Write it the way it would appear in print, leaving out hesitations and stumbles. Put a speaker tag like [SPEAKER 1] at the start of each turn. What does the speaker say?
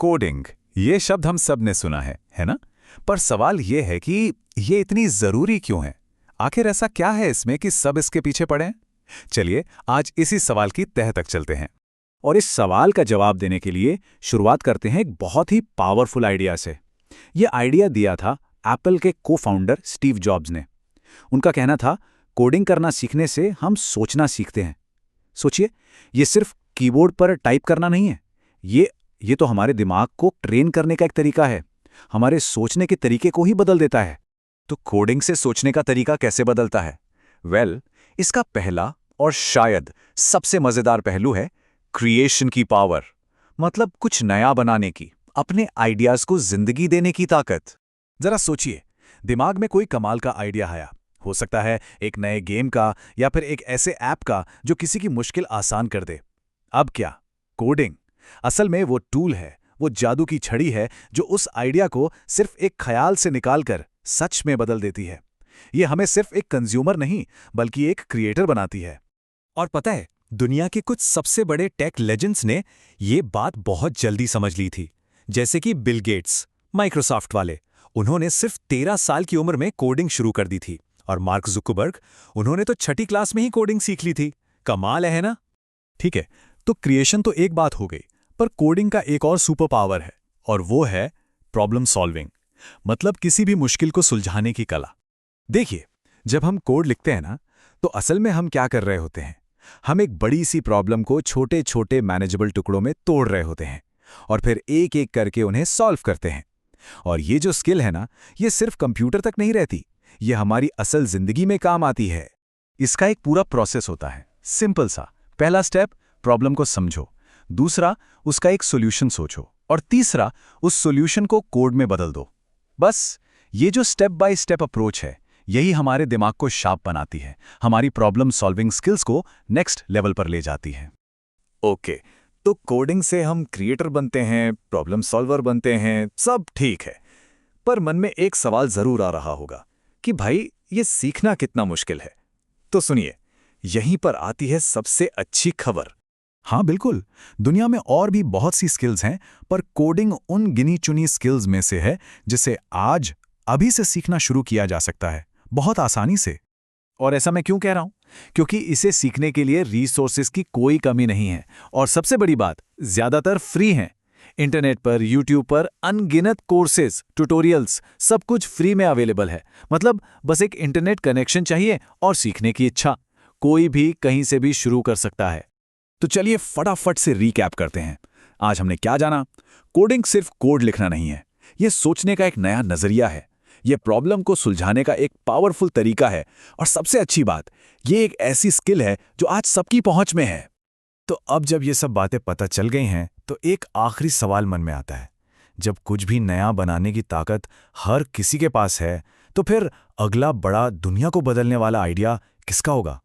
[SPEAKER 1] Coding, ये शब्द हम सब ने सुना है ना? पर सवाल ये है कि ये इतनी जरूरी क्यों है? आखिर ऐसा क्या है इसमें कि सब इसके पीछे पड़े हैं? चलिए आज इसी सवाल की तह तक चलते हैं।
[SPEAKER 2] और इस सवाल का जवाब देने के लिए शुरुआत करते हैं एक बहुत ही पावरफुल आइडिया से। यह आइडिया दिया था एप्पल के को-फाउंडर स्टीव जॉब्स ने। उनका कहना था, कोडिंग करना सीखने से हम सोचना सीखते हैं। सोचिए, ये सिर्फ कीबोर्ड पर टाइप करना नहीं है। ये तो हमारे दिमाग को ट्रेन करने का एक तरीका है। हमारे सोचने के तरीके को ही बदल देता है।
[SPEAKER 1] तो कोडिंग से सोचने का तरीका कैसे बदलता है? इसका पहला और शायद सबसे मजेदार पहलू है क्रिएशन की पावर। मतलब कुछ नया बनाने की, अपने आइडियाज को जिंदगी देने की ताकत। जरा सोचिए, दिमाग में कोई कमाल का आइडिया आया, हो सकता है एक नए गेम का या फिर एक ऐसे ऐप का जो किसी की मुश्किल आसान कर दे। अब क्या? कोडिंग असल में वो टूल है, वो जादू की छड़ी है जो उस आइडिया को सिर्फ एक ख्याल से निकालकर सच में बदल देती है। ये हमें सिर्फ एक कंज्यूमर नहीं बल्कि एक क्रिएटर बनाती है।
[SPEAKER 3] और पता है, दुनिया के कुछ सबसे बड़े टेक लेजेंड्स ने ये बात बहुत जल्दी समझ ली थी। जैसे कि बिल गेट्स, माइक्रोसॉफ्ट वाले, उन्होंने सिर्फ 13 साल की उम्र में कोडिंग शुरू कर दी थी। और मार्क जुकरबर्ग, उन्होंने तो छठी क्लास में ही कोडिंग सीख ली थी। कमाल है ना?
[SPEAKER 2] ठीक है, तो क्रिएशन तो एक बात हो गई, पर कोडिंग का एक और सुपर पावर है, और वो है प्रॉब्लम सॉल्विंग। मतलब किसी भी मुश्किल को सुलझाने की कला। देखिए, जब हम कोड लिखते हैं ना, तो असल में हम क्या कर रहे होते हैं? हम एक बड़ी सी प्रॉब्लम को छोटे छोटे मैनेजेबल टुकड़ों में तोड़ रहे होते हैं और फिर एक एक करके उन्हें सॉल्व करते हैं। और ये जो स्किल है ना, ये सिर्फ कंप्यूटर तक नहीं रहती, ये हमारी असल जिंदगी में काम आती है। इसका एक पूरा प्रोसेस होता है, सिंपल सा। पहला स्टेप, प्रॉब्लम को समझो। दूसरा, उसका एक सॉल्यूशन सोचो। और तीसरा, उस सॉल्यूशन को कोड में बदल दो। बस ये जो स्टेप बाय स्टेप अप्रोच है, यही हमारे दिमाग को शार्प बनाती है, हमारी प्रॉब्लम सॉल्विंग स्किल्स को नेक्स्ट लेवल पर ले जाती है।
[SPEAKER 1] ओके, तो कोडिंग से हम क्रिएटर बनते हैं, प्रॉब्लम सॉल्वर बनते हैं, सब ठीक है। पर मन में एक सवाल जरूर आ रहा होगा कि भाई, ये सीखना कितना मुश्किल है। तो सुनिए, यहीं पर आती है सबसे अच्छी खबर।
[SPEAKER 2] हाँ बिल्कुल, दुनिया में और भी बहुत सी स्किल्स हैं, पर कोडिंग उन गिनी चुनी स्किल्स में से है जिसे आज अभी से सीखना शुरू किया जा सकता है, बहुत आसानी से।
[SPEAKER 1] और ऐसा मैं क्यों कह रहा हूं? क्योंकि इसे सीखने के लिए रिसोर्सेज की कोई कमी नहीं है, और सबसे बड़ी बात, ज्यादातर फ्री हैं। इंटरनेट पर, यूट्यूब पर अनगिनत कोर्सेज, ट्यूटोरियल्स, सब कुछ फ्री में अवेलेबल है। मतलब बस एक इंटरनेट कनेक्शन चाहिए और सीखने की इच्छा। कोई भी कहीं से भी शुरू कर सकता है।
[SPEAKER 2] तो चलिए फटाफट से रीकैप करते हैं। आज हमने क्या जाना? कोडिंग सिर्फ कोड लिखना नहीं है, यह सोचने का एक नया नजरिया है, यह प्रॉब्लम को सुलझाने का एक पावरफुल तरीका है, और सबसे अच्छी बात, यह एक ऐसी स्किल है जो आज सबकी पहुंच में है। तो अब जब ये सब बातें पता चल गई हैं, तो एक आखिरी सवाल मन में आता है। जब कुछ भी नया बनाने की ताकत हर किसी के पास है, तो फिर अगला बड़ा दुनिया को बदलने वाला आइडिया किसका होगा?